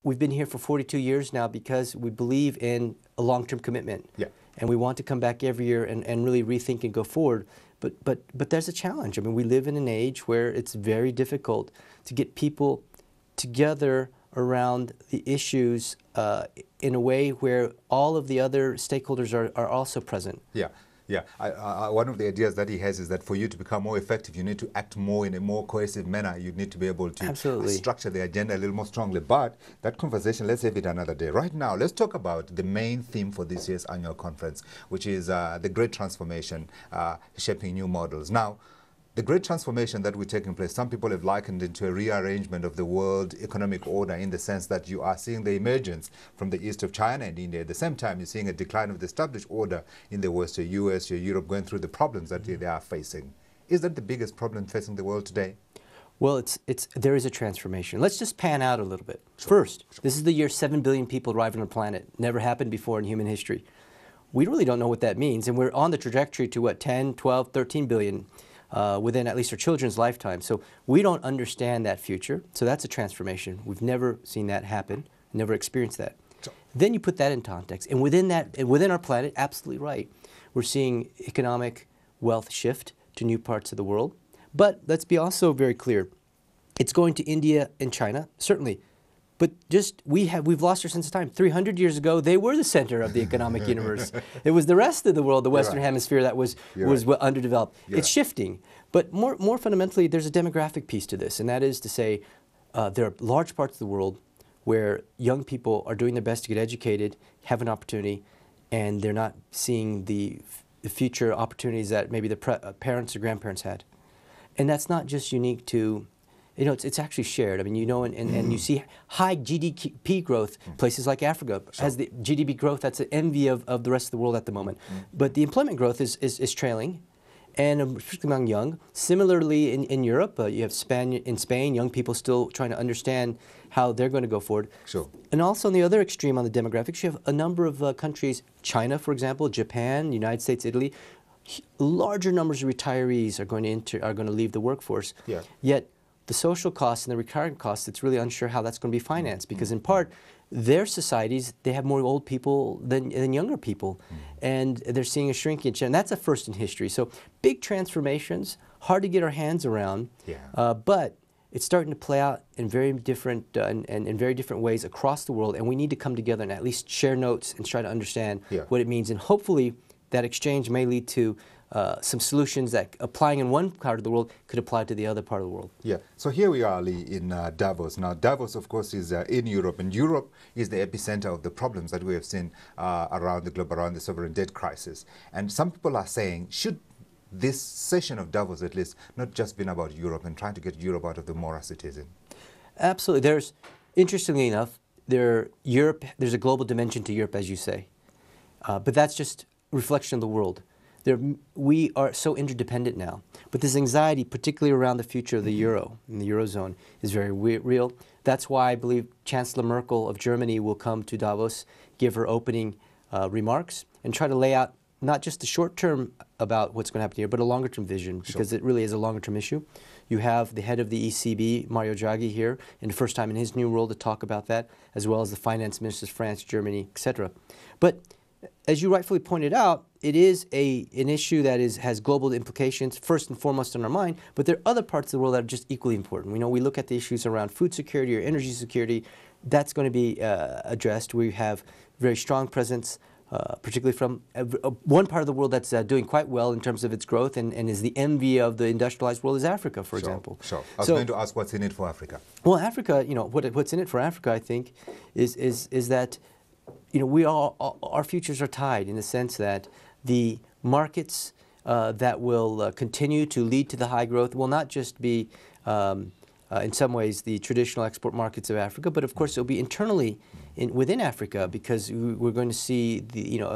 we've been here for 42 years now because we believe in a long-term commitment. Yeah. And we want to come back every year and really rethink and go forward. But there's a challenge. I mean, we live in an age where it's very difficult to get people together around the issues in a way where all of the other stakeholders are also present. Yeah. Yeah, one of the ideas that he has is that for you to become more effective, you need to act more in a more cohesive manner. You need to be able to structure the agenda a little more strongly. But that conversation, let's have it another day. Right now, let's talk about the main theme for this year's annual conference, which is the Great Transformation, shaping new models. Now, the great transformation that we're taking place, some people have likened it to a rearrangement of the world economic order in the sense that you are seeing the emergence from the east of China and India. At the same time, you're seeing a decline of the established order in the West, your US, your Europe, going through the problems that they are facing. Is that the biggest problem facing the world today? Well, there is a transformation. Let's just pan out a little bit. First, this is the year 7 billion people arrived on the planet. Never happened before in human history. We really don't know what that means, and we're on the trajectory to what, 10, 12, 13 billion within at least our children's lifetime. So we don't understand that future. So that's a transformation. We've never seen that happen, never experienced that. Then you put that in context. And within that, within our planet, absolutely right. We're seeing economic wealth shift to new parts of the world. But let's be also very clear. It's going to India and China, certainly. But just we've lost our sense of time. 300 years ago, they were the center of the economic universe. It was the rest of the world, the Western Hemisphere, that was underdeveloped. It's shifting. But more fundamentally, there's a demographic piece to this, and that is to say there are large parts of the world where young people are doing their best to get educated, have an opportunity, and they're not seeing the future opportunities that maybe the parents or grandparents had. And that's not just unique to, it's actually shared. I mean, and you see high GDP growth, places like Africa has the GDP growth that's an envy of the rest of the world at the moment. But the employment growth is trailing, and particularly among young. Similarly, in Europe, you have in Spain, young people still trying to understand how they're going to go forward. Sure. And also on the other extreme, on the demographics, you have a number of countries, China, for example, Japan, United States, Italy. Larger numbers of retirees are going to leave the workforce. Yeah. Yet the social costs and the recurrent costs, it's really unsure how that's going to be financed, because in part, their societies, they have more old people than younger people, and they're seeing a shrinkage, and that's a first in history. So big transformations, hard to get our hands around, but it's starting to play out in very different and in very different ways across the world, and we need to come together and at least share notes and try to understand what it means, and hopefully that exchange may lead to some solutions that applying in one part of the world could apply to the other part of the world. Yeah. So here we are, Lee, in Davos. Now, Davos, of course, is in Europe, and Europe is the epicenter of the problems that we have seen around the globe, around the sovereign debt crisis. And some people are saying, should this session of Davos, at least, not just been about Europe and trying to get Europe out of the morass it is in? Absolutely. Interestingly enough, there's a global dimension to Europe, as you say. But that's just reflection of the world. We are so interdependent now. But this anxiety, particularly around the future of the euro and the eurozone, is very real. That's why I believe Chancellor Merkel of Germany will come to Davos, give her opening remarks, and try to lay out not just the short term about what's going to happen here, but a longer term vision, because it really is a longer term issue. You have the head of the ECB, Mario Draghi, here, and the first time in his new role to talk about that, as well as the finance ministers, France, Germany, etc. But as you rightfully pointed out, it is an issue that has global implications, first and foremost on our mind, but there are other parts of the world that are just equally important. We look at the issues around food security or energy security. That's going to be addressed. We have very strong presence, particularly from one part of the world that's doing quite well in terms of its growth and is the envy of the industrialized world is Africa, for example. Sure. I was going to ask what's in it for Africa. Well, Africa, what's in it for Africa, I think, is that our futures are tied in the sense that the markets that will continue to lead to the high growth will not just be, in some ways, the traditional export markets of Africa, but of course it will be internally within Africa, because we're going to see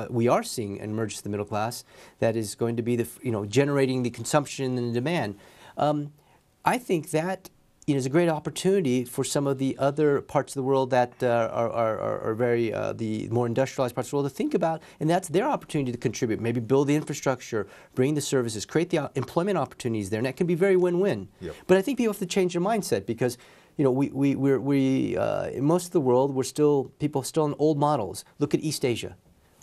we are seeing an emergence of the middle class that is going to be generating the consumption and the demand. I think that there's a great opportunity for some of the other parts of the world that are very, the more industrialized parts of the world to think about, and that's their opportunity to contribute, maybe build the infrastructure, bring the services, create the employment opportunities there, and that can be very win-win. Yep. But I think people have to change their mindset because in most of the world, people are still in old models. Look at East Asia.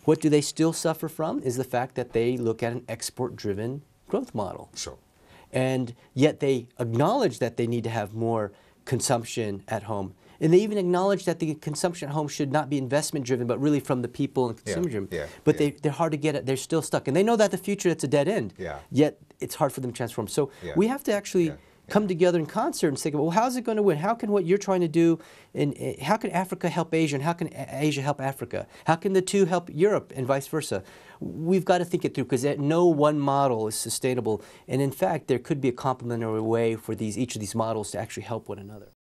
What do they still suffer from is the fact that they look at an export-driven growth model. Sure. And yet they acknowledge that they need to have more consumption at home. And they even acknowledge that the consumption at home should not be investment-driven, but really from the people and consumer-driven. But they're hard to get at. They're still stuck. And they know that the future, it's a dead end. Yet it's hard for them to transform. So we have to actually come together in concert and say, well, how's it going to win? How can what you're trying to do, how can Africa help Asia, and how can Asia help Africa? How can the two help Europe, and vice versa? We've got to think it through, because no one model is sustainable. And in fact, there could be a complementary way for each of these models to actually help one another.